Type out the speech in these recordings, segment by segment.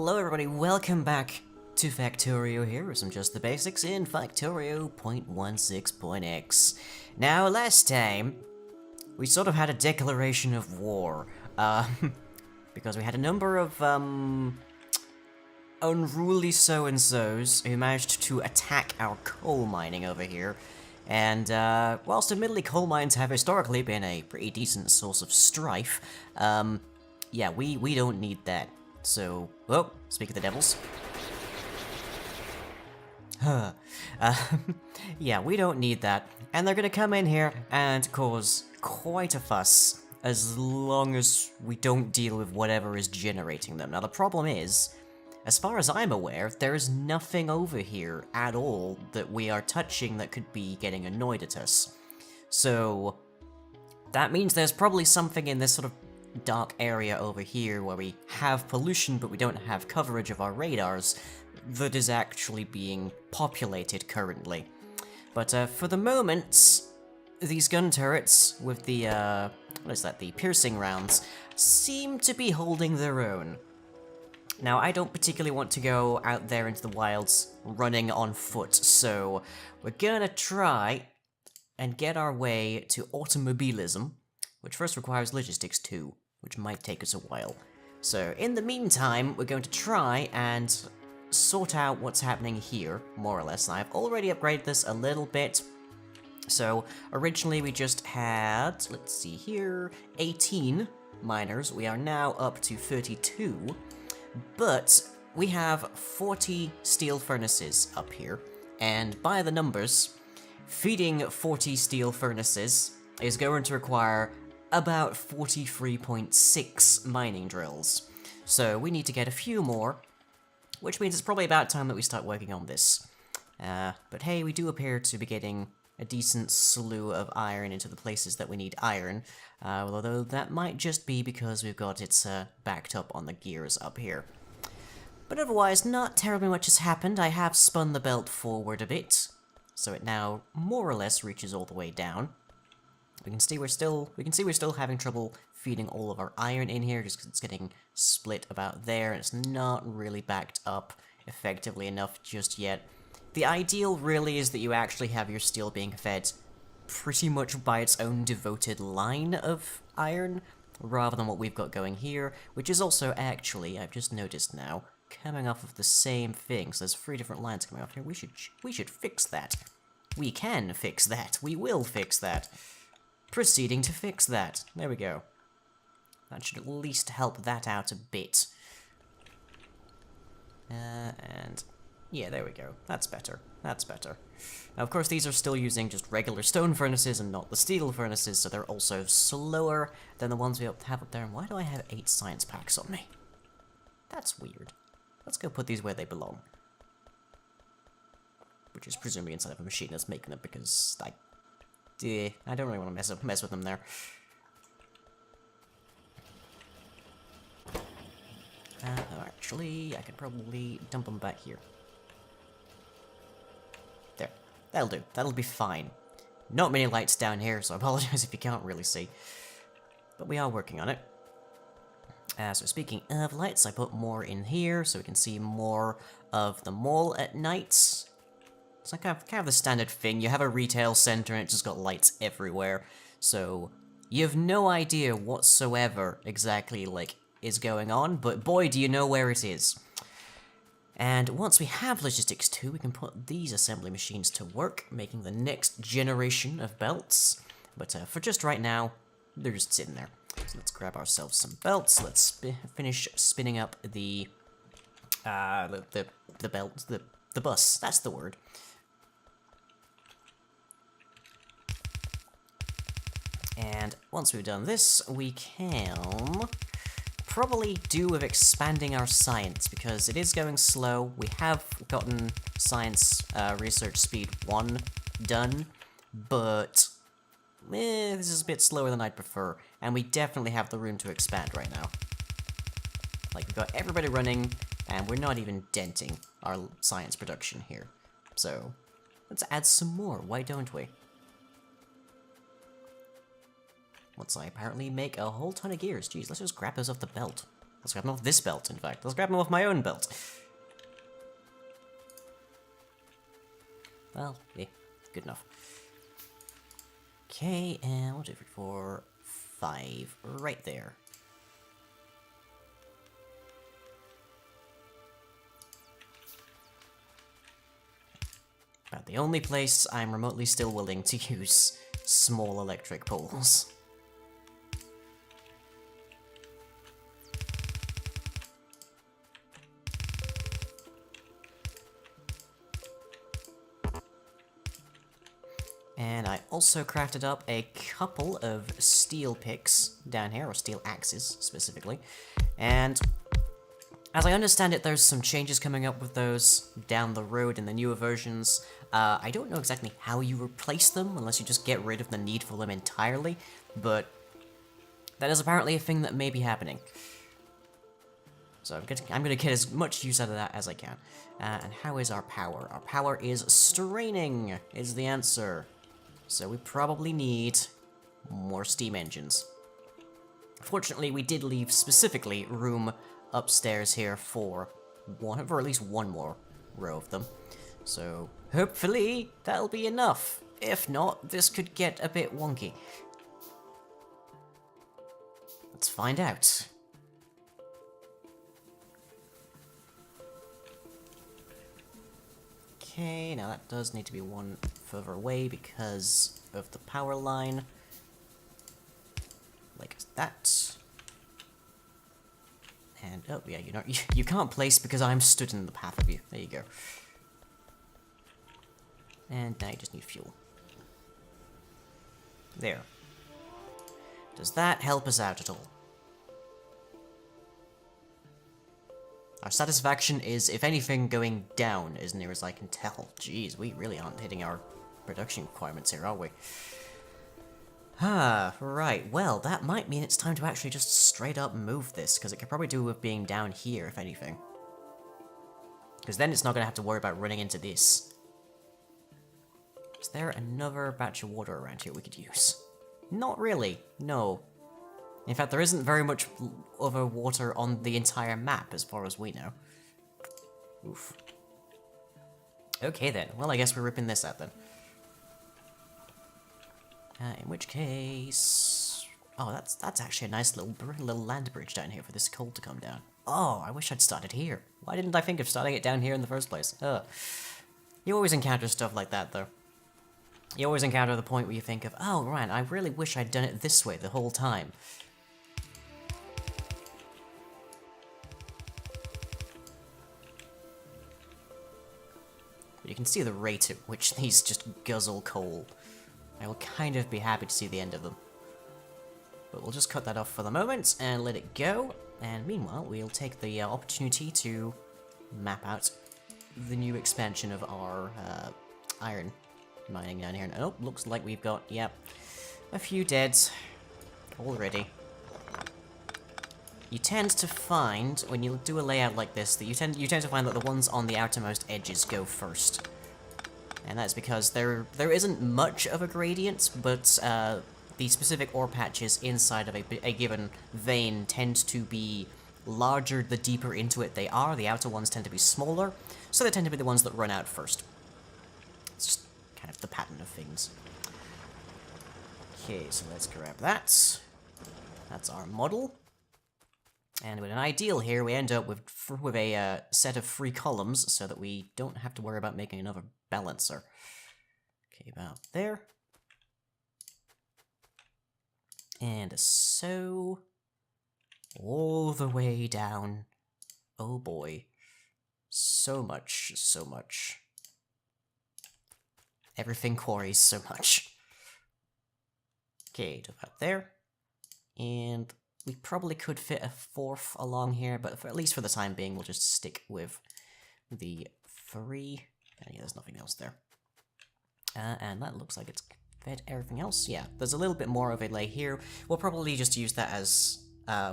Hello everybody, welcome back to Factorio here with some Just the Basics in Factorio 0.16.x. Now, last time, we sort of had a declaration of war, because we had a number of, unruly so-and-sos who managed to attack our coal mining over here. And, whilst admittedly coal mines have historically been a pretty decent source of strife, yeah, we don't need that. So, oh, speak of the devils. Huh. Yeah, we don't need that. And they're gonna come in here and cause quite a fuss, as long as we don't deal with whatever is generating them. Now, the problem is, as far as I'm aware, there is nothing over here at all that we are touching that could be getting annoyed at us. So, that means there's probably something in this sort of dark area over here where we have pollution but we don't have coverage of our radars that is actually being populated currently. But for the moment, these gun turrets with the, what is that, the piercing rounds, seem to be holding their own. Now, I don't particularly want to go out there into the wilds running on foot, so we're gonna try and get our way to automobilism, which first requires logistics too, which might take us a while. So, in the meantime, we're going to try and sort out what's happening here, more or less. I've already upgraded this a little bit. So, originally we just had, let's see here, 18 miners. We are now up to 32, but we have 40 steel furnaces up here, and by the numbers, feeding 40 steel furnaces is going to require about 43.6 mining drills. So we need to get a few more, which means it's probably about time that we start working on this. But hey, we do appear to be getting a decent slew of iron into the places that we need iron, although that might just be because we've got it backed up on the gears up here. But otherwise, not terribly much has happened. I have spun the belt forward a bit, so it now more or less reaches all the way down. We can see we're still having trouble feeding all of our iron in here, just because it's getting split about there, and it's not really backed up effectively enough just yet. The ideal really is that you actually have your steel being fed pretty much by its own devoted line of iron, rather than what we've got going here, which is also actually, I've just noticed now, coming off of the same thing. So there's 3 different lines coming off here. We should fix that. We can fix that. We will fix that. Proceeding to fix that. There we go. That should at least help that out a bit. And yeah, there we go. That's better. That's better. Now, of course, these are still using just regular stone furnaces and not the steel furnaces, so they're also slower than the ones we have up there. And why do I have 8 science packs on me? That's weird. Let's go put these where they belong. Which is presumably inside of a machine that's making them, because I don't really want to mess with them there. Actually, I could probably dump them back here. There. That'll do. That'll be fine. Not many lights down here, so I apologize if you can't really see. But we are working on it. So speaking of lights, I put more in here so we can see more of the mall at night. It's like kind of the standard thing. You have a retail center and it's just got lights everywhere. So you have no idea whatsoever exactly, is going on, but boy, do you know where it is. And once we have Logistics 2, we can put these assembly machines to work, making the next generation of belts. But for just right now, they're just sitting there. So let's grab ourselves some belts. Let's finish spinning up the belt, the bus. That's the word. And once we've done this, we can probably do with expanding our science, because it is going slow. We have gotten science research speed 1 done, but this is a bit slower than I'd prefer, and we definitely have the room to expand right now. We've got everybody running, and we're not even denting our science production here. So, let's add some more, why don't we? Once I apparently make a whole ton of gears. Jeez, let's just grab those off the belt. Let's grab them off this belt, in fact. Let's grab them off my own belt. Well, yeah, good enough. Okay, and 1, 2, 3, 4, 5, right there. About the only place I'm remotely still willing to use small electric poles. And I also crafted up a couple of steel picks down here, or steel axes, specifically. And as I understand it, there's some changes coming up with those down the road in the newer versions. I don't know exactly how you replace them, unless you just get rid of the need for them entirely, but that is apparently a thing that may be happening. So I'm gonna get as much use out of that as I can. And how is our power? Our power is straining, is the answer. So we probably need more steam engines. Fortunately, we did leave specifically room upstairs here for at least one more row of them. So hopefully that'll be enough. If not, this could get a bit wonky. Let's find out. Okay, now that does need to be one further away because of the power line. Like that. And, oh yeah, you can't place because I'm stood in the path of you. There you go. And now you just need fuel. There. Does that help us out at all? Our satisfaction is, if anything, going down, as near as I can tell. Jeez, we really aren't hitting our production requirements here, are we? Ah, right. Well, that might mean it's time to actually just straight up move this, because it could probably do with being down here, if anything. Because then it's not going to have to worry about running into this. Is there another batch of water around here we could use? Not really, no. In fact, there isn't very much other water on the entire map, as far as we know. Oof. Okay then, well I guess we're ripping this out then. In which case... Oh, that's actually a nice little land bridge down here for this coal to come down. Oh, I wish I'd started here. Why didn't I think of starting it down here in the first place? You always encounter stuff like that, though. You always encounter the point where you think of, oh, right, I really wish I'd done it this way the whole time. You can see the rate at which these just guzzle coal. I will kind of be happy to see the end of them. But we'll just cut that off for the moment and let it go. And meanwhile, we'll take the opportunity to map out the new expansion of our iron mining down here. And oh, looks like we've got, yep, a few deads already. You tend to find, when you do a layout like this, that you tend to find that the ones on the outermost edges go first. And that's because there isn't much of a gradient, but the specific ore patches inside of a given vein tend to be larger the deeper into it they are. The outer ones tend to be smaller, so they tend to be the ones that run out first. It's just kind of the pattern of things. Okay, so let's grab that. That's our model. And with an ideal here, we end up with a set of 3 columns, so that we don't have to worry about making another balancer. Okay, about there. And so... all the way down. Oh boy. So much, so much. Everything quarries so much. Okay, to about there. And... we probably could fit a 4th along here, but at least for the time being, we'll just stick with the 3. Yeah, there's nothing else there. And that looks like it's fed everything else. Yeah, there's a little bit more of a lay here. We'll probably just use that as,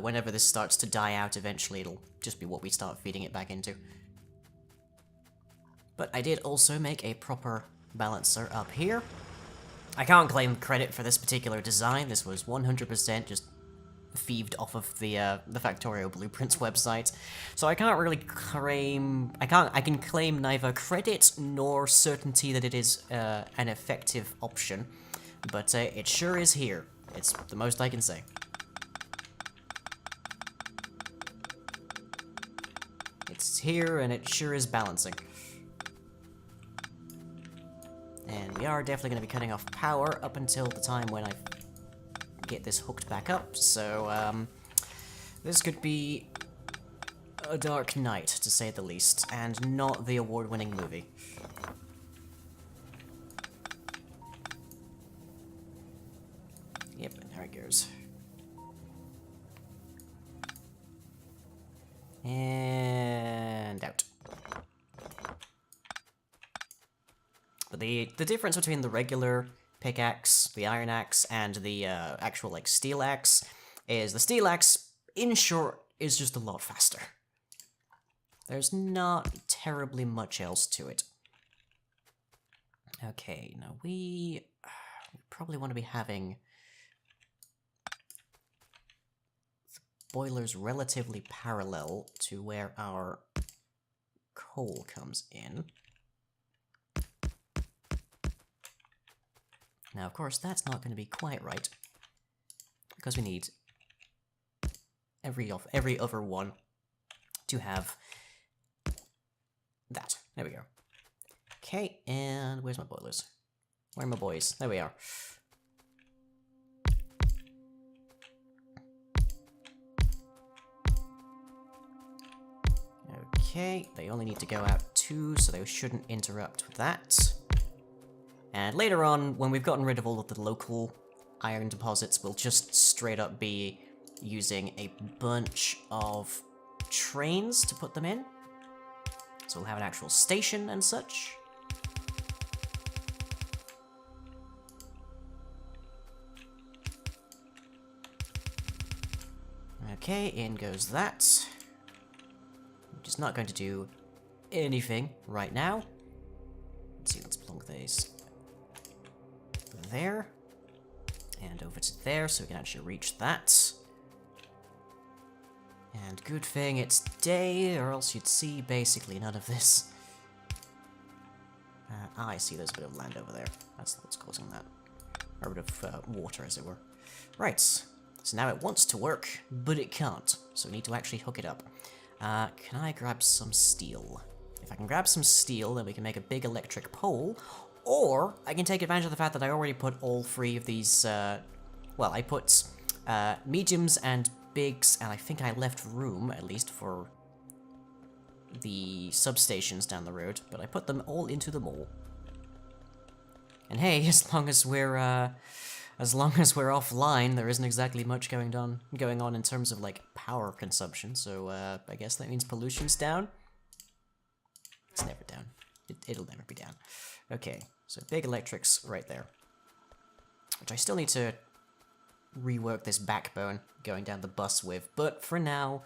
whenever this starts to die out eventually, it'll just be what we start feeding it back into. But I did also make a proper balancer up here. I can't claim credit for this particular design. This was 100% just thieved off of the Factorio Blueprints website. So I can't really claim... I can claim neither credit nor certainty that it is an effective option. But it sure is here. It's the most I can say. It's here, and it sure is balancing. And we are definitely going to be cutting off power up until the time when I get this hooked back up, so, this could be a dark night, to say the least, and not the award-winning movie. Yep, and there it goes. And out. But the difference between the regular pickaxe, the iron axe, and the actual, like, steel axe is the steel axe, in short, is just a lot faster. There's not terribly much else to it. Okay, now we probably want to be having the boilers relatively parallel to where our coal comes in. Now, of course, that's not going to be quite right, because we need every other one to have that. There we go. Okay, and where's my boilers? Where are my boys? There we are. Okay, they only need to go out 2, so they shouldn't interrupt with that. And later on, when we've gotten rid of all of the local iron deposits, we'll just straight up be using a bunch of trains to put them in. So we'll have an actual station and such. Okay, in goes that. I'm just not going to do anything right now. Let's see, let's plunk these there, and over to there, so we can actually reach that. And good thing it's day, or else you'd see basically none of this. I see there's a bit of land over there. That's what's causing that. Or a bit of water, as it were. Right, so now it wants to work, but it can't, so we need to actually hook it up. Can I grab some steel? If I can grab some steel, then we can make a big electric pole. Or, I can take advantage of the fact that I already put all 3 of these, well, I put mediums and bigs, and I think I left room, at least, for the substations down the road, but I put them all into the mall. And hey, as long as we're offline, there isn't exactly much going on in terms of, like, power consumption, so, I guess that means pollution's down? It's never down. It'll never be down. Okay, so big electrics right there. Which I still need to rework this backbone going down the bus with, but for now,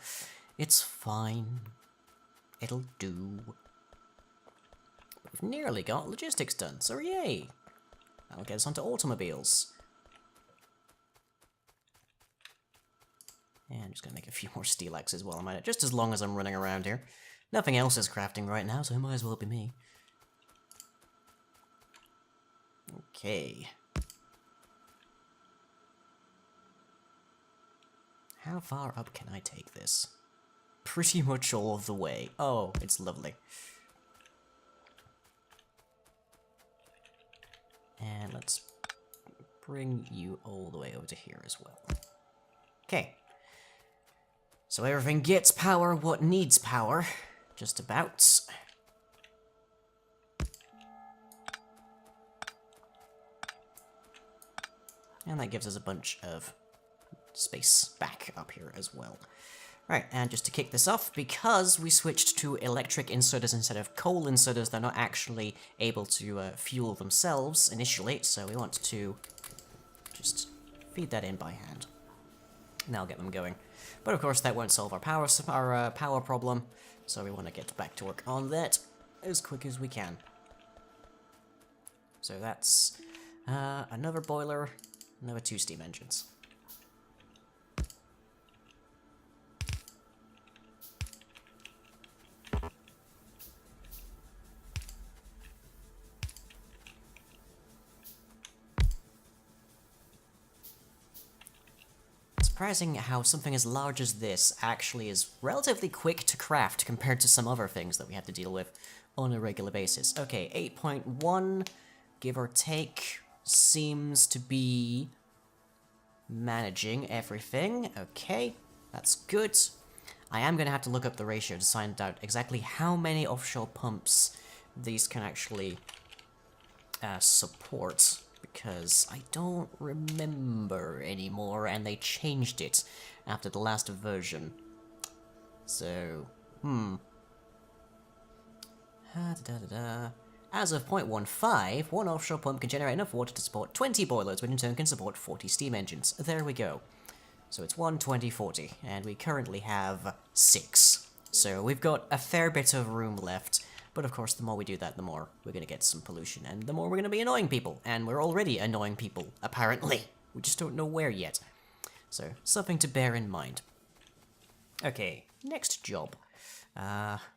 it's fine. It'll do. We've nearly got logistics done, so yay! That'll get us onto automobiles. And I'm just gonna make a few more steel axes while I'm at it, just as long as I'm running around here. Nothing else is crafting right now, so it might as well be me. Okay. How far up can I take this? Pretty much all of the way. Oh, it's lovely. And let's bring you all the way over to here as well. Okay. So everything gets power what needs power. Just about. And that gives us a bunch of space back up here as well. Right, and just to kick this off, because we switched to electric inserters instead of coal inserters, they're not actually able to fuel themselves initially, so we want to just feed that in by hand. And that'll get them going. But of course that won't solve our power problem, so we want to get back to work on that as quick as we can. So that's another boiler, another 2 steam engines. surprising how something as large as this actually is relatively quick to craft compared to some other things that we have to deal with on a regular basis. Okay, 8.1, give or take, seems to be managing everything. Okay, that's good. I am going to have to look up the ratio to find out exactly how many offshore pumps these can actually support, because I don't remember anymore, and they changed it after the last version. So, As of 0.15, one offshore pump can generate enough water to support 20 boilers, which in turn can support 40 steam engines. There we go. So it's 1, 20, 40, and we currently have 6. So we've got a fair bit of room left, but of course the more we do that, the more we're going to get some pollution, and the more we're going to be annoying people, and we're already annoying people, apparently. We just don't know where yet. So, something to bear in mind. Okay, next job.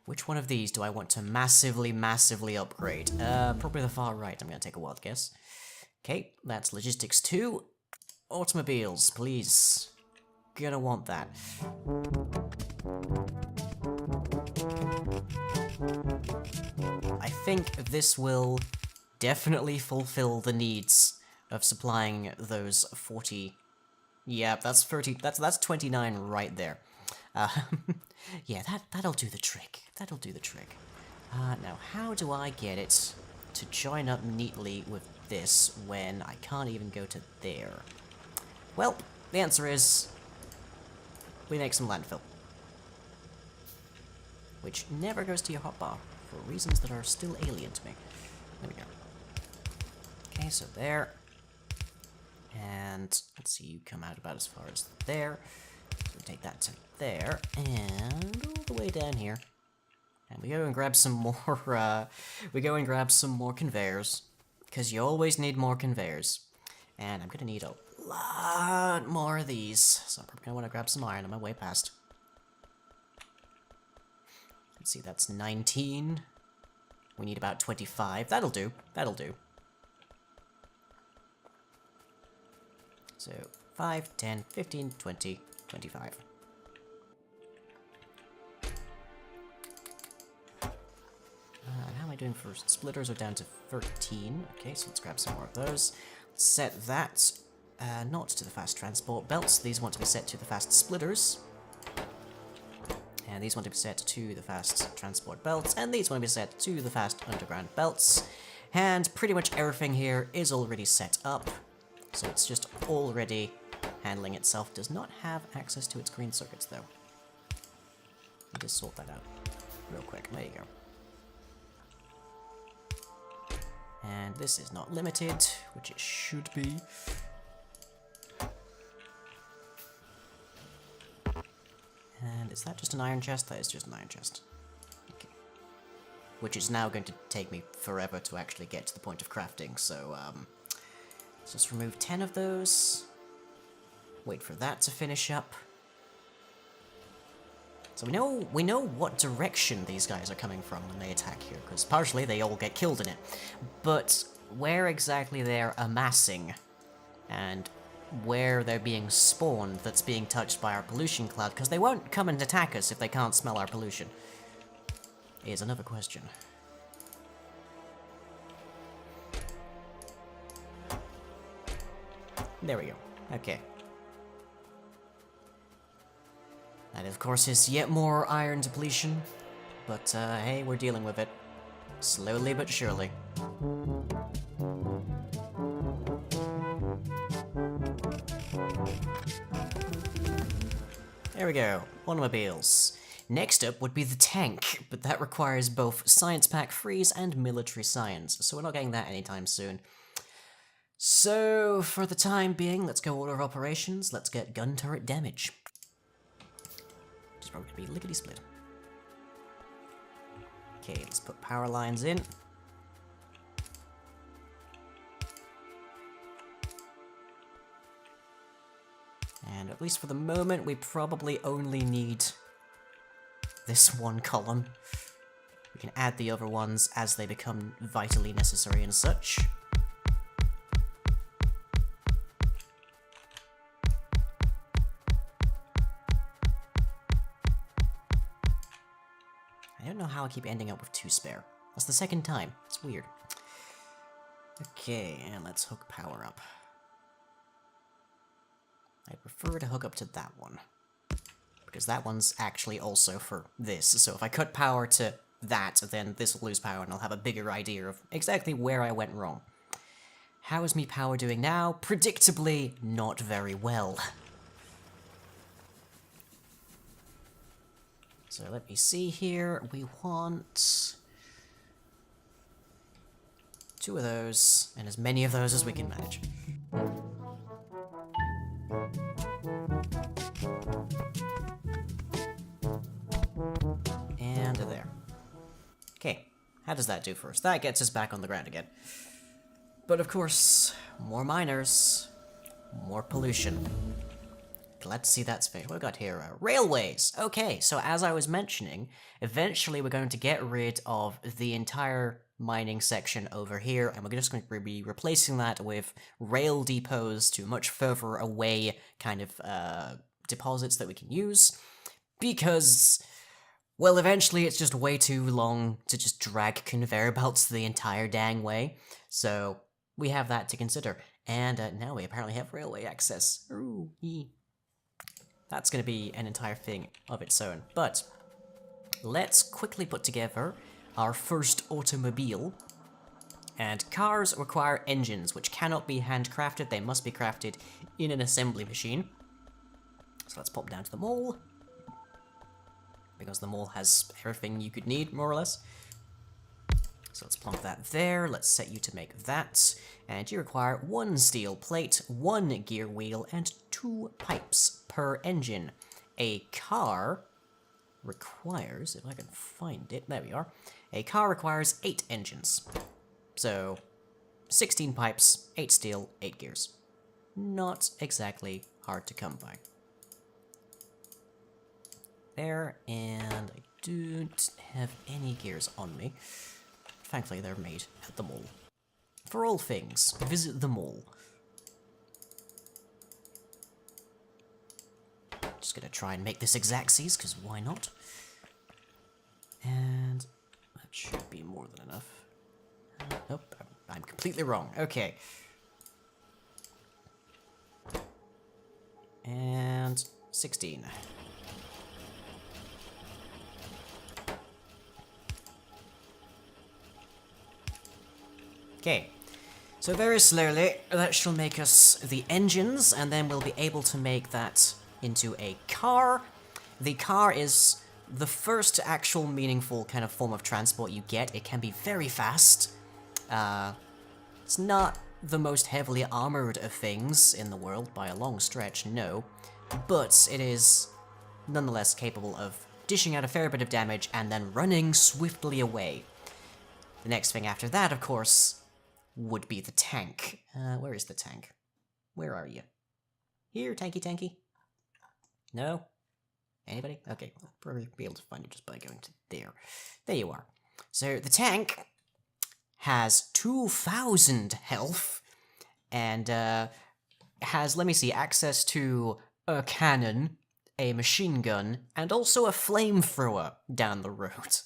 Which one of these do I want to massively, massively upgrade? Probably the far right, I'm going to take a wild guess. Okay, that's logistics 2. Automobiles, please. Gonna want that. I think this will definitely fulfill the needs of supplying those 40... Yeah, that's 30... That's 29 right there. Yeah, that'll do the trick. That'll do the trick. Now, how do I get it to join up neatly with this when I can't even go to there? Well, the answer is... we make some landfill. Which never goes to your hotbar, for reasons that are still alien to me. There we go. Okay, so there. And let's see, you come out about as far as there. So we take that to there, and all the way down here. And we go and grab some more, conveyors. Because you always need more conveyors. And I'm gonna need a lot more of these. So I'm probably gonna want to grab some iron on my way past. Let's see, that's 19. We need about 25. That'll do. That'll do. So, 5, 10, 15, 20, 25. How am I doing for splitters? Are down to 13. Okay, so let's grab some more of those. Let's set that not to the fast transport belts. These want to be set to the fast splitters. And these want to be set to the fast transport belts. And these want to be set to the fast underground belts. And pretty much everything here is already set up. So it's just already handling itself. Does not have access to its green circuits, though. Let me just sort that out real quick. There you go. And this is not limited, which it should be. And is that just an iron chest? That is just an iron chest. Okay. Which is now going to take me forever to actually get to the point of crafting, so, let's just remove 10 of those. Wait for that to finish up. So we know what direction these guys are coming from when they attack here, because partially they all get killed in it. But where exactly they're amassing, and where they're being spawned that's being touched by our pollution cloud, because they won't come and attack us if they can't smell our pollution, is another question. There we go. Okay. That, of course, is yet more iron depletion, but, hey, we're dealing with it. Slowly but surely. There we go. Automobiles. Next up would be the tank, but that requires both Science Pack Freeze and Military Science, so we're not getting that anytime soon. So, for the time being, let's go order of operations, let's get gun turret damage. Which is probably going to be lickety-split. Okay, let's put power lines in. And at least for the moment, we probably only need this one column. We can add the other ones as they become vitally necessary and such. I don't know how I keep ending up with 2 spare. That's the second time. It's weird. Okay, and let's hook power up. I prefer to hook up to that one, because that one's actually also for this. So if I cut power to that, then this will lose power and I'll have a bigger idea of exactly where I went wrong. How is me power doing now? Predictably, not very well. So let me see here. We want 2 of those, and as many of those as we can manage. And there. Okay, how does that do for us? That gets us back on the ground again. But of course, more miners, more pollution. Glad to see that's finished. What we got here? Railways! Okay, so as I was mentioning, eventually we're going to get rid of the entire mining section over here, and we're just going to be replacing that with rail depots to much further away kind of deposits that we can use, because, well, eventually it's just way too long to just drag conveyor belts the entire dang way, so we have that to consider. And now we apparently have railway access. Ooh, yee. That's going to be an entire thing of its own. But let's quickly put together our first automobile. And cars require engines, which cannot be handcrafted. They must be crafted in an assembly machine. So let's pop down to the mall, because the mall has everything you could need, more or less. So let's plonk that there. Let's set you to make that. And you require 1 steel plate, 1 gear wheel, and 2 pipes per engine. A car requires, if I can find it, there we are. A car requires 8 engines. So 16 pipes, 8 steel, 8 gears. Not exactly hard to come by. There, and I don't have any gears on me. Thankfully, they're made at the mall. For all things, visit the mall. Just gonna try and make this exactsies, because why not? And that should be more than enough. Nope, I'm completely wrong. Okay. And 16. Okay, so very slowly, that shall make us the engines, and then we'll be able to make that into a car. The car is the first actual meaningful kind of form of transport you get. It can be very fast. It's not the most heavily armored of things in the world by a long stretch, no, but it is nonetheless capable of dishing out a fair bit of damage and then running swiftly away. The next thing after that, of course, would be the tank. Where is the tank? Where are you? Here, tanky. No? Anybody? Okay, I'll probably be able to find you just by going to there. There you are. So, the tank has 2,000 health, and has, let me see, access to a cannon, a machine gun, and also a flamethrower down the road.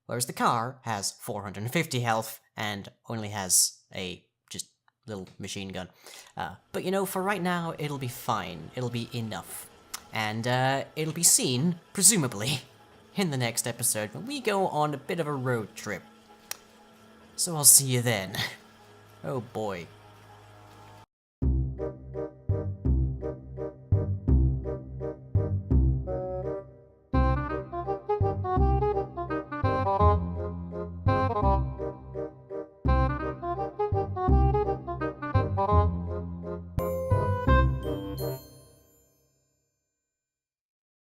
Whereas the car has 450 health and only has a just little machine gun. But you know, for right now, it'll be fine. It'll be enough. And it'll be seen, presumably, in the next episode when we go on a bit of a road trip. So I'll see you then. Oh boy.